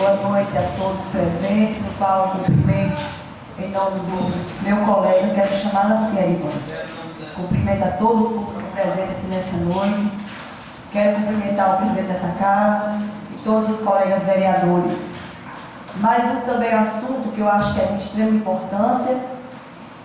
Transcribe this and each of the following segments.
boa noite a todos presentes, no qual eu cumprimento em nome do meu colega, quero chamá-la assim, Ivan. Cumprimento a todo o público presente aqui nessa noite. Quero cumprimentar o presidente dessa casa e todos os colegas vereadores. Mais um também assunto que eu acho que é de extrema importância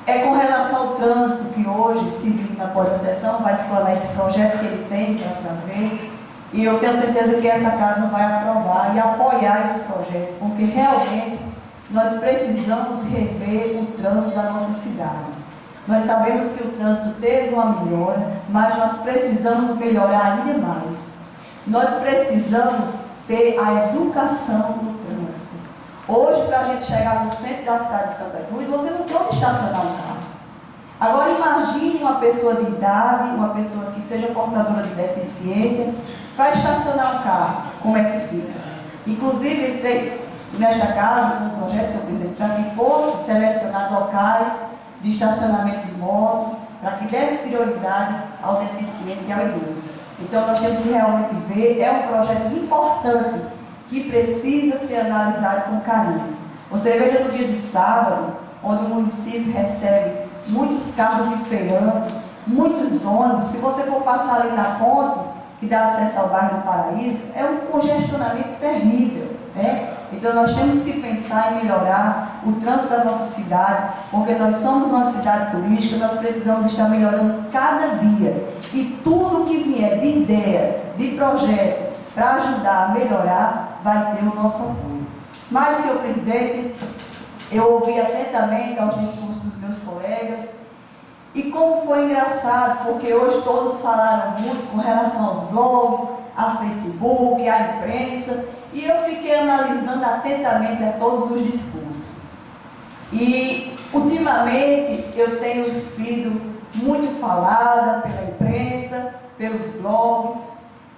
é com relação ao trânsito, que hoje, Civilina, após a sessão, vai explanar esse projeto que ele tem para trazer. E eu tenho certeza que essa casa vai aprovar e apoiar esse projeto, porque realmente nós precisamos rever o trânsito da nossa cidade. Nós sabemos que o trânsito teve uma melhora, mas nós precisamos melhorar ainda mais. Nós precisamos ter a educação no trânsito. Hoje, para a gente chegar no centro da cidade de Santa Cruz, você não tem onde estacionar um carro. Agora, imagine uma pessoa de idade, uma pessoa que seja portadora de deficiência, para estacionar um carro, como é que fica? Inclusive, ele fez nesta casa, com um projeto, senhor presidente, para que fosse selecionar locais de estacionamento de motos, para que desse prioridade ao deficiente e ao idoso. Então, nós temos que realmente ver, é um projeto importante, que precisa ser analisado com carinho. Você veja no dia de sábado, onde o município recebe muitos carros de feirante, muitos ônibus. Se você for passar ali na ponte, que dá acesso ao bairro do Paraíso, é um congestionamento terrível, né? Então nós temos que pensar em melhorar o trânsito da nossa cidade, porque nós somos uma cidade turística, nós precisamos estar melhorando cada dia. E tudo que vier de ideia, de projeto, para ajudar a melhorar, vai ter o nosso apoio. Mas, senhor presidente, eu ouvi atentamente aos discursos dos meus colegas, e como foi engraçado, porque hoje todos falaram muito com relação aos blogs, a Facebook, a imprensa, e eu fiquei analisando atentamente a todos os discursos. E, ultimamente, eu tenho sido muito falada pela imprensa, pelos blogs,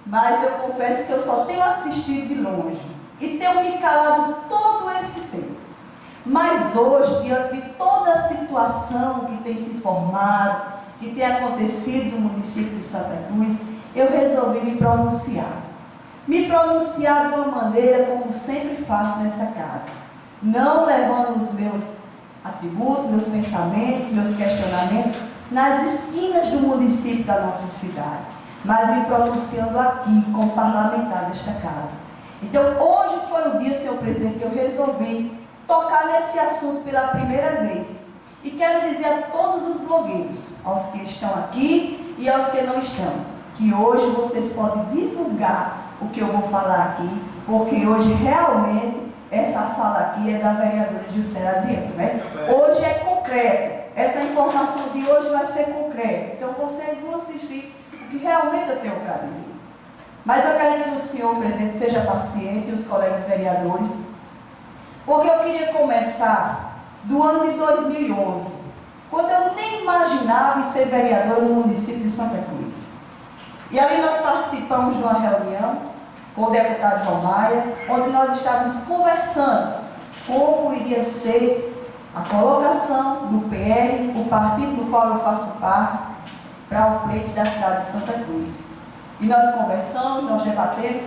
mas eu confesso que eu só tenho assistido de longe e tenho me calado todo esse tempo. Mas hoje, diante de toda a situação que tem se formado, que tem acontecido no município de Santa Cruz, eu resolvi me pronunciar. Me pronunciar de uma maneira como sempre faço nessa casa. Não levando os meus atributos, meus pensamentos, meus questionamentos nas esquinas do município da nossa cidade, mas me pronunciando aqui como parlamentar desta casa. Então, hoje foi o dia, senhor presidente, que eu resolvi tocar nesse assunto pela primeira vez. E quero dizer a todos os blogueiros, aos que estão aqui e aos que não estão, que hoje vocês podem divulgar o que eu vou falar aqui, porque hoje realmente essa fala aqui é da vereadora Gilcera Adriano, né? Hoje é concreto, essa informação de hoje vai ser concreta, então vocês vão assistir o que realmente eu tenho para dizer. Mas eu quero que o senhor presidente seja paciente e os colegas vereadores, porque eu queria começar do ano de 2011, quando eu nem imaginava em ser vereador no município de Santa Cruz. E ali nós participamos de uma reunião com o deputado João Maia, onde nós estávamos conversando como iria ser a colocação do PR, o partido do qual eu faço parte, para o pleito da cidade de Santa Cruz. E nós conversamos, nós debatemos,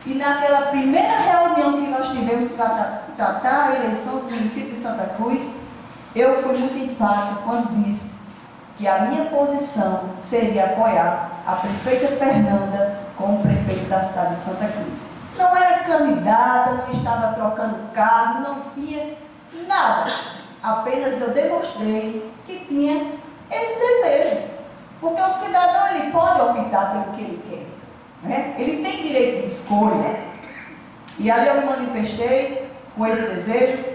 e naquela primeira reunião que nós tivemos para tratar a eleição do município de Santa Cruz, eu fui muito enfática quando disse que a minha posição seria apoiar a prefeita Fernanda como prefeito da cidade de Santa Cruz. Não era candidata, não estava trocando cargo, não tinha nada. Apenas eu demonstrei que tinha esse desejo. Porque o cidadão, ele pode optar pelo que ele quer, né? Ele tem direito de escolha. E ali eu me manifestei com esse desejo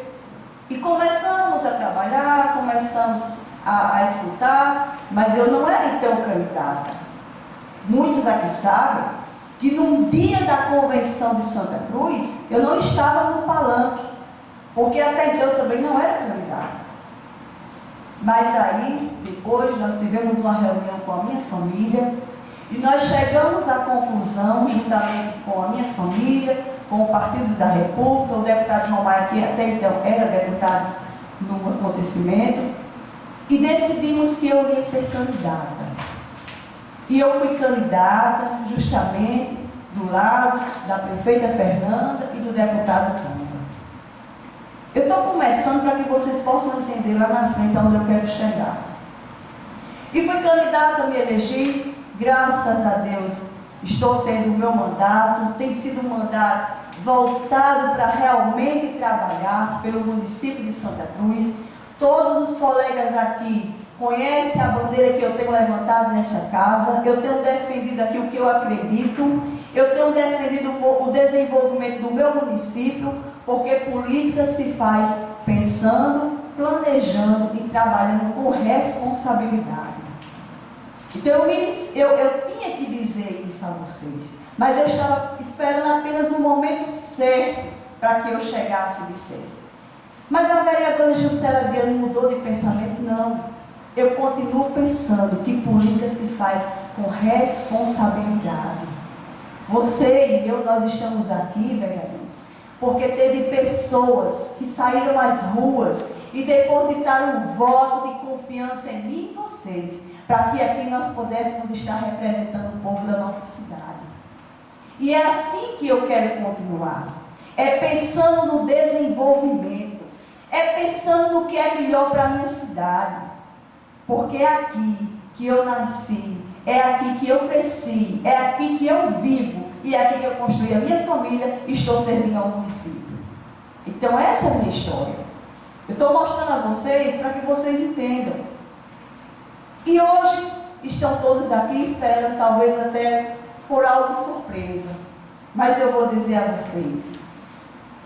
e começamos a trabalhar, começamos a escutar, mas eu não era então candidata. Muitos aqui sabem que no dia da convenção de Santa Cruz, eu não estava no palanque, porque até então eu também não era candidata. Mas aí, depois, nós tivemos uma reunião com a minha família e nós chegamos à conclusão, juntamente com a minha família, com o Partido da República, o deputado João Maia, que até então era deputado no acontecimento, e decidimos que eu ia ser candidata. E eu fui candidata justamente do lado da prefeita Fernanda e do deputado Tônia. Eu estou começando para que vocês possam entender lá na frente aonde eu quero chegar. E fui candidata, me elegi, graças a Deus, estou tendo o meu mandato, tem sido um mandato voltado para realmente trabalhar pelo município de Santa Cruz. Todos os colegas aqui conhecem a bandeira que eu tenho levantado nessa casa, eu tenho defendido aqui o que eu acredito, eu tenho defendido o desenvolvimento do meu município, porque política se faz pensando, planejando e trabalhando com responsabilidade. Então eu tinha que dizer isso a vocês, mas eu estava esperando apenas um momento certo para que eu chegasse e dissesse. Mas a vereadora Juscelia Adriano mudou de pensamento? Não. Eu continuo pensando que política se faz com responsabilidade. Você e eu, nós estamos aqui, vereadores, porque teve pessoas que saíram às ruas e depositaram um voto de confiança em mim e vocês, para que aqui nós pudéssemos estar representando o povo da nossa cidade. E é assim que eu quero continuar. É pensando no desenvolvimento. É pensando no que é melhor para a minha cidade. Porque é aqui que eu nasci, é aqui que eu cresci, é aqui que eu vivo, e é aqui que eu construí a minha família e estou servindo ao município. Então essa é a minha história. Eu estou mostrando a vocês para que vocês entendam. E hoje estão todos aqui esperando talvez até por algo surpresa. Mas eu vou dizer a vocês,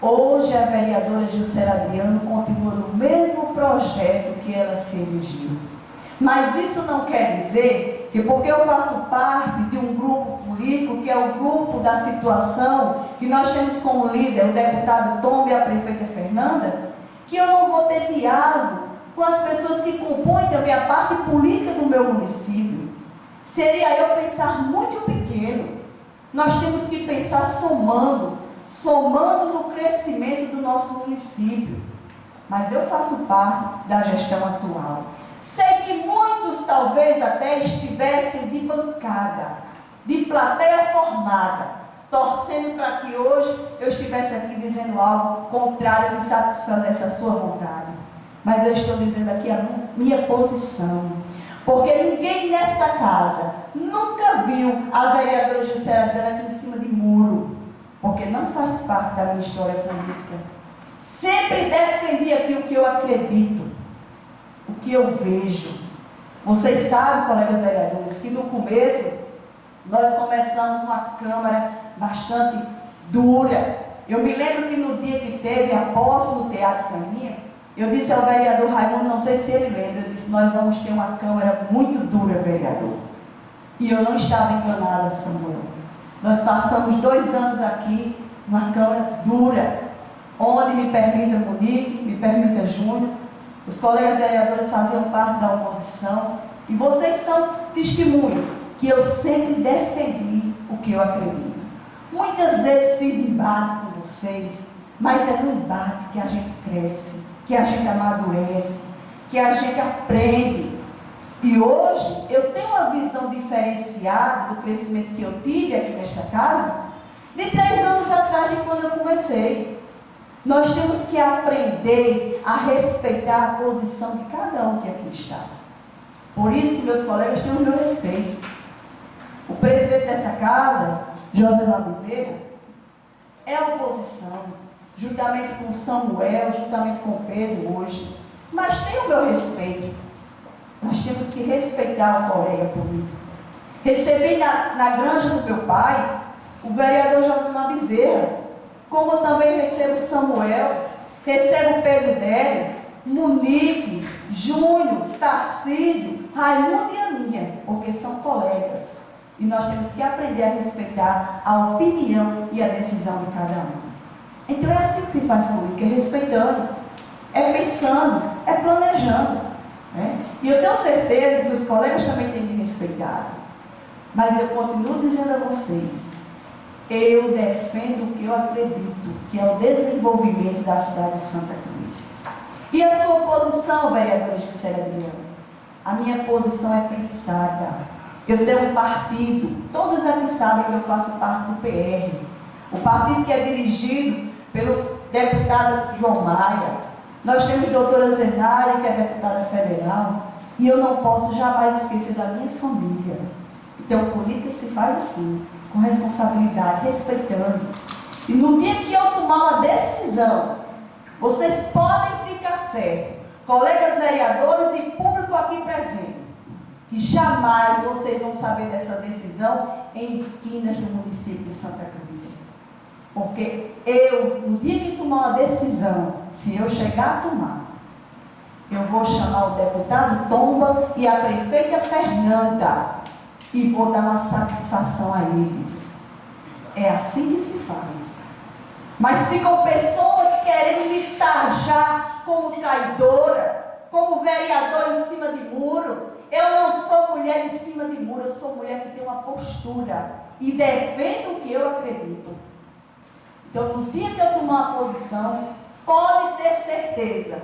hoje a vereadora Juscelia Adriano continua no mesmo projeto que ela se elegiu. Mas isso não quer dizer que porque eu faço parte de um grupo político, que é o grupo da situação, que nós temos como líder o deputado Tom e a prefeita Fernanda, que eu não vou ter diálogo com as pessoas que compõem também a parte política do meu município. Seria eu pensar muito pequeno. Nós temos que pensar somando no crescimento do nosso município. Mas eu faço parte da gestão atual. Sei que muitos talvez até estivessem de bancada, de plateia formada, torcendo para que hoje eu estivesse aqui dizendo algo contrário de satisfazer essa sua vontade. Mas eu estou dizendo aqui a minha posição. Porque ninguém nesta casa nunca viu a vereadora Juscelia Adriano aqui em cima de muro. Porque não faz parte da minha história política. Sempre defendi aqui o que eu acredito, o que eu vejo. Vocês sabem, colegas vereadores, que no começo nós começamos uma Câmara bastante dura. Eu me lembro que no dia que teve a posse no Teatro Caninha, eu disse ao vereador Raimundo, não sei se ele lembra, eu disse, nós vamos ter uma Câmara muito dura, vereador. E eu não estava enganada, Samuel. Nós passamos 2 anos aqui, uma Câmara dura, onde me permita Monique, me permita Júnior, os colegas vereadores faziam parte da oposição, e vocês são testemunho que eu sempre defendi o que eu acredito. Muitas vezes fiz embate com vocês, mas é no embate que a gente cresce, que a gente amadurece, que a gente aprende. E hoje eu tenho uma visão diferenciada do crescimento que eu tive aqui nesta casa, de 3 anos atrás de quando eu comecei. Nós temos que aprender a respeitar a posição de cada um que aqui está. Por isso que meus colegas têm o meu respeito. O presidente dessa casa, Josemar Bezerra, é oposição, juntamente com Samuel, juntamente com Pedro hoje. Mas tem o meu respeito. Nós temos que respeitar o colega político. Recebi na granja do meu pai o vereador Josemar Bezerra, como também recebo Samuel, recebo Pedro Délio, Monique, Júnior, Tarcísio, Raimundo e Aninha, porque são colegas. E nós temos que aprender a respeitar a opinião e a decisão de cada um. Então é assim que se faz política, é respeitando, é pensando, é planejando. Né? E eu tenho certeza que os colegas também têm me respeitado. Mas eu continuo dizendo a vocês, eu defendo o que eu acredito, que é o desenvolvimento da cidade de Santa Cruz. E a sua posição, vereadora Juscelia Adriano? A minha posição é pensada. Eu tenho um partido, todos aqui sabem que eu faço parte do PR, o partido que é dirigido pelo deputado João Maia. Nós temos a doutora Zenária, que é deputada federal, e eu não posso jamais esquecer da minha família. Então, política se faz assim, com responsabilidade, respeitando. E no dia que eu tomar uma decisão, vocês podem ficar certos, colegas vereadores e público aqui presente, que jamais vocês vão saber dessa decisão em esquinas do município de Santa Cruz. Porque eu, no dia que tomar uma decisão, se eu chegar a tomar, eu vou chamar o deputado Tomba e a prefeita Fernanda e vou dar uma satisfação a eles. É assim que se faz. Mas ficam pessoas querendo me taxar como traidora, como vereadora em cima de muro. Eu não sou mulher em cima de muro, eu sou mulher que tem uma postura e defendo o que eu acredito. Então, no dia que eu tomar uma posição, pode ter certeza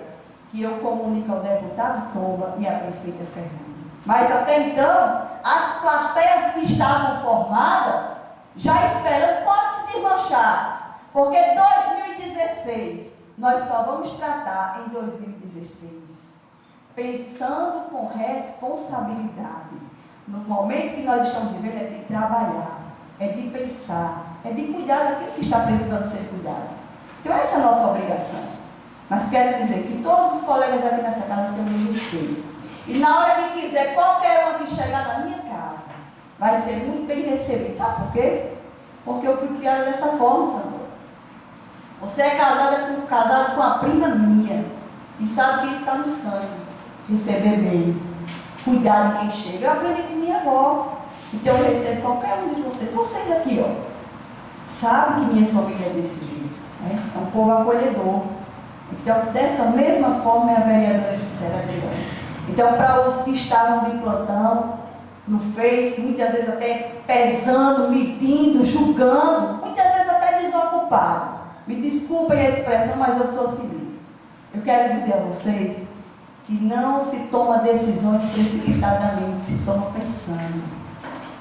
que eu comunico ao deputado Tomba e à prefeita Fernanda. Mas até então, as plateias que estavam formadas, já esperando, pode se desmanchar. Porque 2016, nós só vamos tratar em 2016. Pensando com responsabilidade. No momento que nós estamos vivendo é de trabalhar, é de pensar, é de cuidar daquilo que está precisando ser cuidado. Então essa é a nossa obrigação. Mas quero dizer que todos os colegas aqui nessa casa têm o meu respeito. E na hora que quiser, qualquer um que chegar na minha casa, vai ser muito bem recebido. Sabe por quê? Porque eu fui criada dessa forma, Sandra. Você é casado com a prima minha. E sabe que isso está no sangue. Receber bem, cuidar de quem chega. Eu aprendi com minha avó, então eu recebo qualquer um de vocês. Vocês aqui, ó, sabem que minha família é desse jeito, né? É um povo acolhedor. Então, dessa mesma forma é a vereadora Juscelia Adriana. Então, para os que estavam de plantão, no Face, muitas vezes até pesando, medindo, julgando, muitas vezes até desocupado. Me desculpem a expressão, mas eu sou civis. Eu quero dizer a vocês que não se toma decisões precipitadamente, se toma pensando.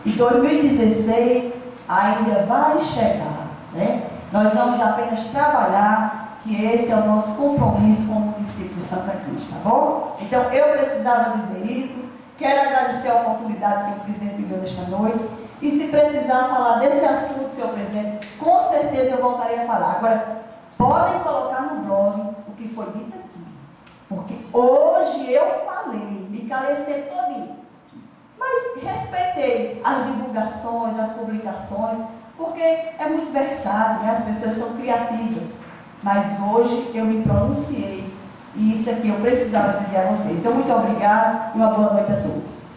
E 2016 ainda vai chegar, né? Nós vamos apenas trabalhar, que esse é o nosso compromisso com o município de Santa Cruz, tá bom? Então, eu precisava dizer isso, quero agradecer a oportunidade que o presidente me deu nesta noite, e se precisar falar desse assunto, senhor presidente, com certeza eu voltarei a falar. Agora, podem colocar no blog o que foi dito aqui. Porque hoje eu falei, me calei esse tempo todinho. Mas respeitei as divulgações, as publicações, porque é muito versátil, né? As pessoas são criativas. Mas hoje eu me pronunciei. E isso aqui eu precisava dizer a vocês. Então, muito obrigada e uma boa noite a todos.